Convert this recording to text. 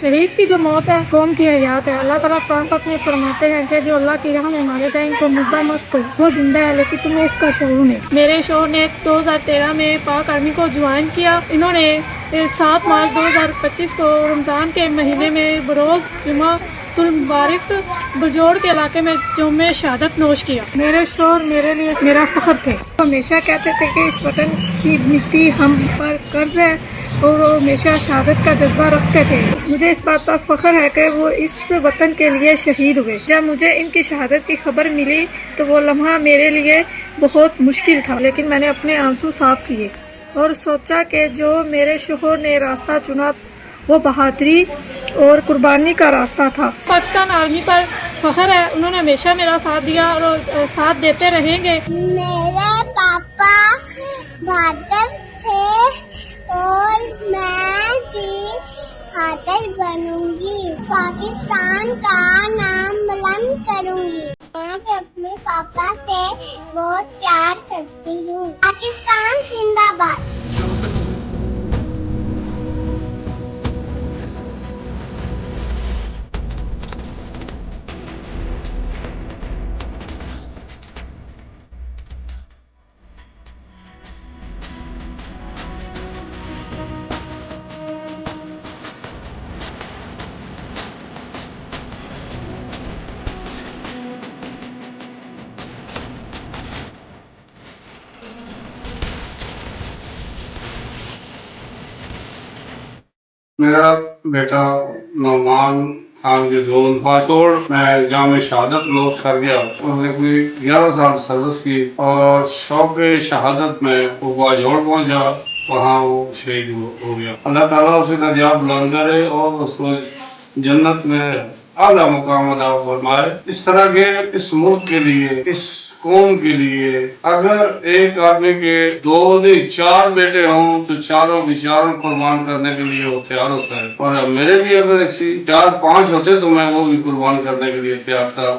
शहीद की जो मौत है कौम की हयात है। अल्लाह ताला पाक में फरमाते हैं कि जो अल्लाह की राह में मारे जाए इनको मुद्दा मत करो, वो जिंदा है लेकिन तुम्हें इसका शऊर नहीं। मेरे शोहर ने 2013 में पाक आर्मी को ज्वाइन किया। इन्होंने 7 मार्च 2025 को रमज़ान के महीने में बरोज़ जुमा मुबारक बजोड़ के इलाके में जुम्मे शहादत नोश किया। मेरे शोहर मेरे लिए मेरा फख्र थे। हमेशा कहते थे कि इस वतन की मिट्टी हम पर कर्ज है और वो हमेशा शहादत का जज्बा रखते थे। मुझे इस बात पर फख्र है कि वो इस वतन के लिए शहीद हुए। जब मुझे इनकी शहादत की खबर मिली तो वो लम्हा मेरे लिए बहुत मुश्किल था, लेकिन मैंने अपने आंसू साफ किए और सोचा कि जो मेरे शोहर ने रास्ता चुना वो बहादुरी और कुर्बानी का रास्ता था। पाकिस्तान आर्मी पर फख्र है, उन्होंने हमेशा मेरा साथ दिया और साथ देते रहेंगे। मेरे पापा बहादुर थे और मैं भी बहादुर बनूंगी, पाकिस्तान का नाम बुलंद करूंगी। मैं अपने पापा से बहुत प्यार करती हूँ। पाकिस्तान जिंदाबाद। मेरा बेटा नौमान खान के जोन पासोड़ मैं जाम शहादत नोश कर गया। उसने कोई 11 साल सर्विस की और शौक शहादत में वो बाजोड़ पहुंचा, वहाँ वो शहीद हो गया। अल्लाह ताला उसकी दर्जा बुलंद करे और उसको जन्नत में आला मुकाम अदा फरमाए। इस तरह के इस मुल्क के लिए, इस कौम के लिए अगर एक आदमी के 2 नहीं 4 बेटे हों तो चारों विचारों कुर्बान करने के लिए वो तैयार होता है। और मेरे भी अगर 4-5 होते तो मैं वो भी कुर्बान करने के लिए तैयार था।